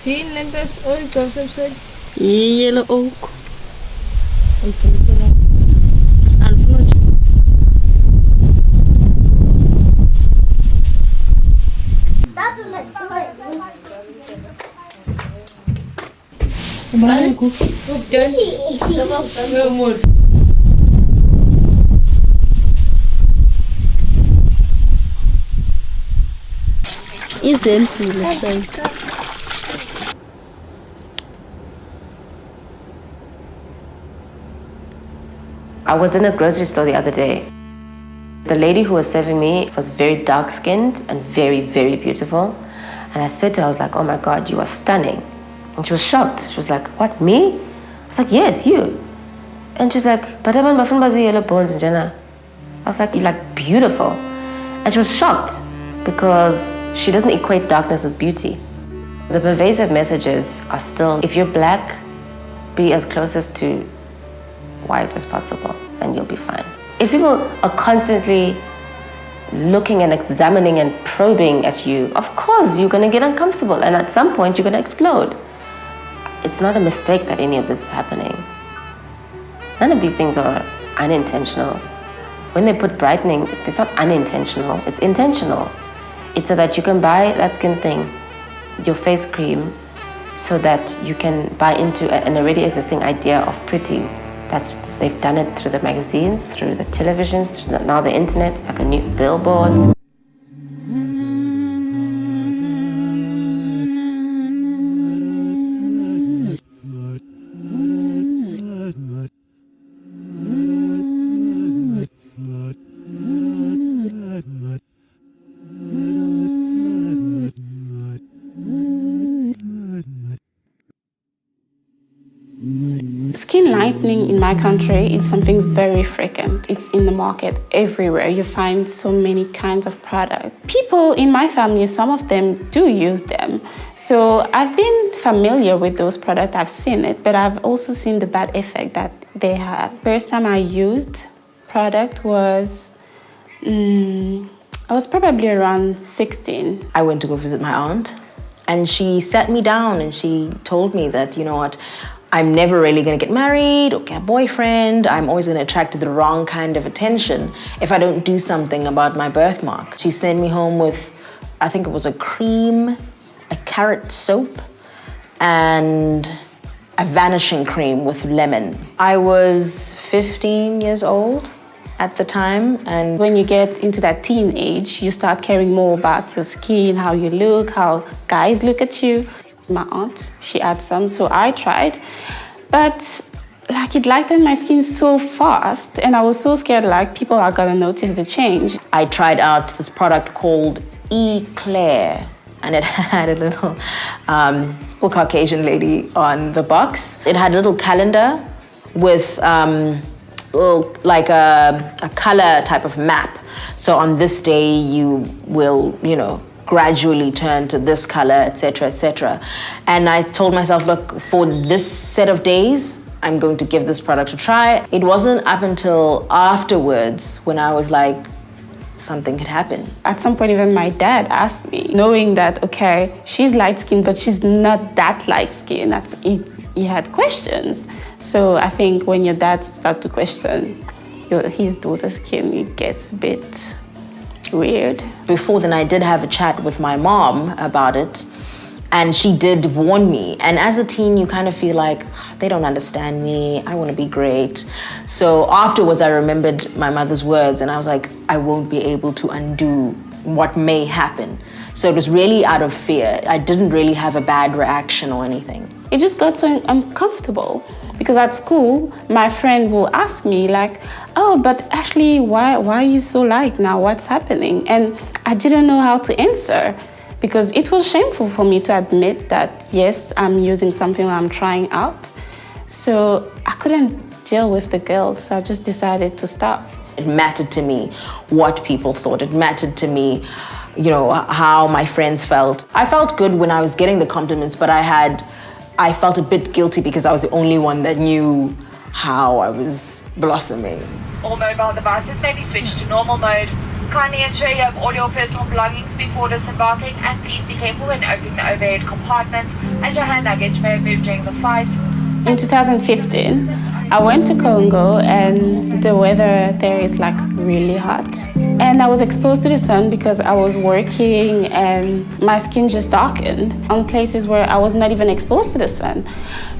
Green limbus, oil goes outside. Yellow oak. I was in a grocery store the other day. The lady who was serving me was very dark-skinned and very, very beautiful. And I said to her, I was like, oh my God, you are stunning. And she was shocked. She was like, what, me? I was like, yes, you. And she's like, but I'm yellow bones in Jenna. I was like, you're like beautiful. And she was shocked because she doesn't equate darkness with beauty. The pervasive messages are still, if you're black, be as closest to white as possible and you'll be fine. If people are constantly looking and examining and probing at you, of course you're going to get uncomfortable and at some point you're going to explode. It's not a mistake that any of this is happening. None of these things are unintentional. When they put brightening, it's not unintentional, it's intentional. It's so that you can buy that skin thing, your face cream, so that you can buy into an already existing idea of pretty. They've done it through the magazines, through the televisions, through now the internet. It's like a new billboards. Skin lightening in my country is something very frequent. It's in the market everywhere. You find so many kinds of products. People in my family, some of them do use them. So I've been familiar with those products, I've seen it, but I've also seen the bad effect that they have. First time I used product was, I was probably around 16. I went to go visit my aunt and she sat me down and she told me that, you know what, I'm never really going to get married or get a boyfriend. I'm always going to attract the wrong kind of attention if I don't do something about my birthmark. She sent me home with, I think it was a cream, a carrot soap, and a vanishing cream with lemon. I was 15 years old at the time. And when you get into that teen age, you start caring more about your skin, how you look, how guys look at you. My aunt, she had some, so I tried. But like it lightened my skin so fast and I was so scared like people are gonna notice the change. I tried out this product called Eclair and it had a little Caucasian lady on the box. It had a little calendar with like a color type of map. So on this day you will, gradually turn to this color, etc., etc. And I told myself, look, for this set of days, I'm going to give this product a try. It wasn't up until afterwards when I was like, something could happen. At some point, even my dad asked me, knowing that, okay, she's light-skinned, but she's not that light-skinned. He had questions. So I think when your dad starts to question his daughter's skin, it gets a bit weird. Before then, I did have a chat with my mom about it, and she did warn me. And as a teen, you kind of feel like, they don't understand me, I want to be great. So afterwards, I remembered my mother's words, and I was like, I won't be able to undo what may happen. So it was really out of fear. I didn't really have a bad reaction or anything. It just got so uncomfortable. Because at school, my friend will ask me like, oh, but Ashley, why are you so light now? What's happening? And I didn't know how to answer because it was shameful for me to admit that, yes, I'm using something I'm trying out. So I couldn't deal with the guilt, so I just decided to stop. It mattered to me what people thought. It mattered to me, how my friends felt. I felt good when I was getting the compliments, but I felt a bit guilty because I was the only one that knew how I was blossoming. All mobile devices may be switched to normal mode. Kindly ensure you have all your personal belongings before disembarking and please be careful when opening the overhead compartments. as your hand luggage may have moved during the flight. In 2015, I went to Congo and the weather there is like really hot. And I was exposed to the sun because I was working and my skin just darkened on places where I was not even exposed to the sun.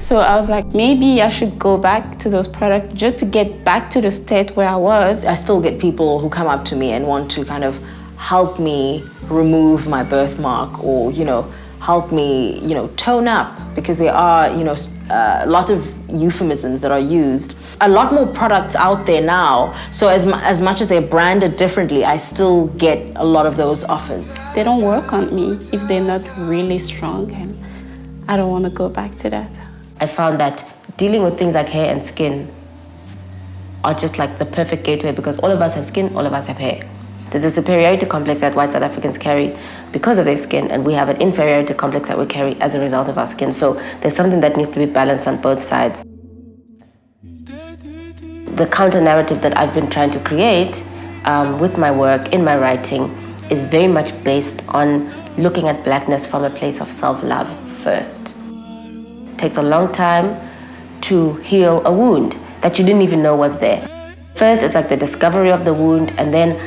So I was like, maybe I should go back to those products just to get back to the state where I was. I still get people who come up to me and want to kind of help me remove my birthmark or, help me, tone up, because there are, a lot of euphemisms that are used. A lot more products out there now. So as much as they're branded differently, I still get a lot of those offers. They don't work on me if they're not really strong, and I don't want to go back to that. I found that dealing with things like hair and skin are just like the perfect gateway, because all of us have skin, all of us have hair. There's a superiority complex that white South Africans carry because of their skin, and we have an inferiority complex that we carry as a result of our skin. So there's something that needs to be balanced on both sides. The counter-narrative that I've been trying to create with my work, in my writing, is very much based on looking at blackness from a place of self-love first. It takes a long time to heal a wound that you didn't even know was there. First, it's like the discovery of the wound and then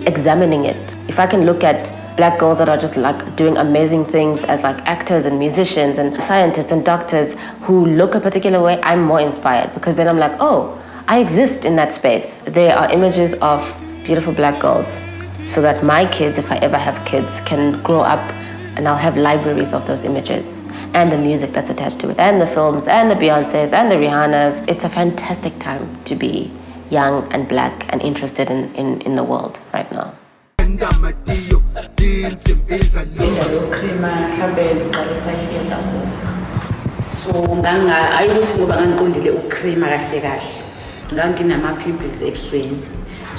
examining it. If I can look at black girls that are just like doing amazing things as like actors and musicians and scientists and doctors who look a particular way, I'm more inspired, because then I'm like, oh, I exist in that space. There are images of beautiful black girls so that my kids, if I ever have kids, can grow up and I'll have libraries of those images and the music that's attached to it and the films and the Beyoncés and the Rihannas. It's a fantastic time to be young and black and interested in the world right now.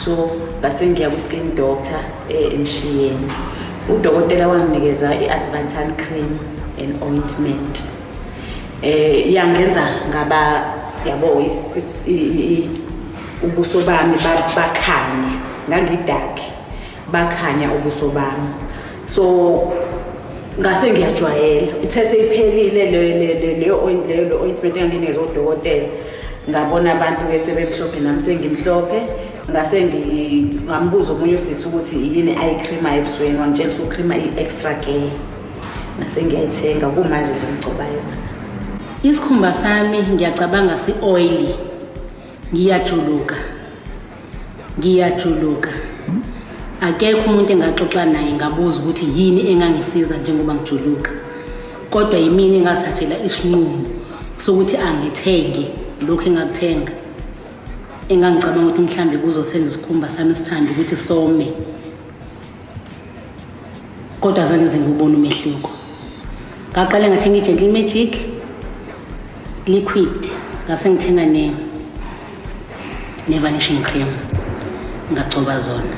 So ngase ngiya ku-skin doctor eMshiyeni. Udokotela wanginikeza i-advanced sun cream and ointment. Yangenza ngaba yabo ubuso bami bakhanya, ngangidark, bakhanya ubuso bami. So ngase ngiyajwayela. Ithe seyiphelile le ointment enganginikeza udokotela. Ngabona abantu ke sebemhlophe nami sengimhlophe. Ngase ngambuza omunye usisi ukuthi yini ayicream ebusweni, wangitshela ukuthi ucream i-extra care. Ngase ngiyayithenga kumanje nje ngigcoba yona. Isikhumba sami ngiyacabanga si-oily. Ngiyajuluka. Akekho umuntu engaxoxa naye ngabuza ukuthi yini engangisiza njengoba ngijuluka. Kodwa yimini engasathela isinqumo sokuthi angithenge lokho engakuthenga. Engangicabanga ukuthi mhlambe kuzosenza isikhumba sami sithanda ukuthi some. Kodwa zange ngibone umehluko. Ngaqala ngathenga i-Gentle Magic liquid, ngase ngithenga ne-vanishing cream, ngagcoba zona.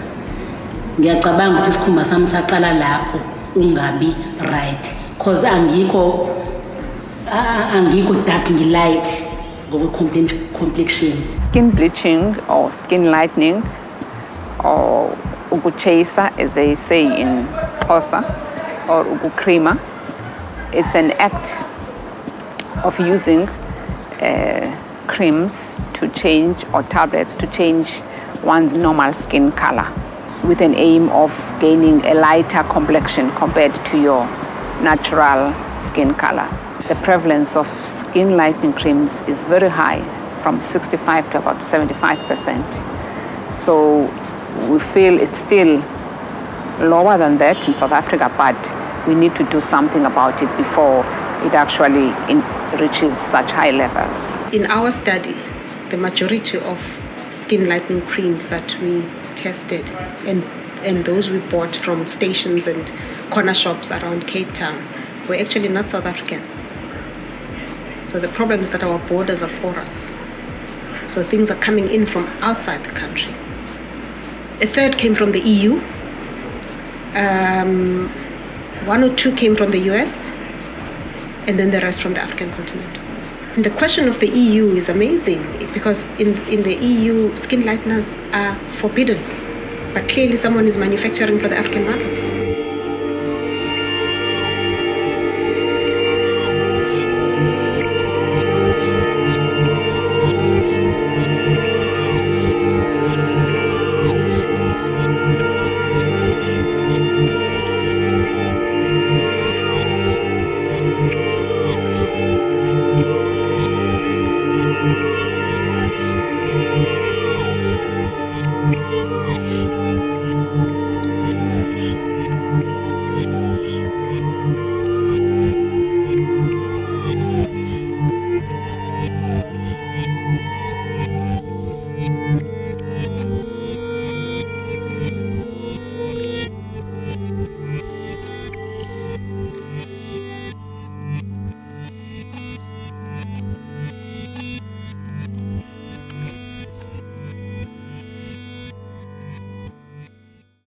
Ngiyacabanga ukuthi isikhumba sami saqala lapho ungabi right, cause angikho dark ngi-light complexion. Skin bleaching or skin lightening, or ukuchesa as they say in Xhosa, or ukukrima, it's an act of using creams to change, or tablets to change one's normal skin color with an aim of gaining a lighter complexion compared to your natural skin color. The prevalence of skin lightening creams is very high, from 65 to about 75%. So we feel it's still lower than that in South Africa, but we need to do something about it before it actually reaches such high levels. In our study, the majority of skin lightening creams that we tested and those we bought from stations and corner shops around Cape Town were actually not South African. So the problem is that our borders are porous. So things are coming in from outside the country. A third came from the EU. 1 or 2 came from the US, and then the rest from the African continent. And the question of the EU is amazing, because in the EU, skin lighteners are forbidden. But clearly someone is manufacturing for the African market.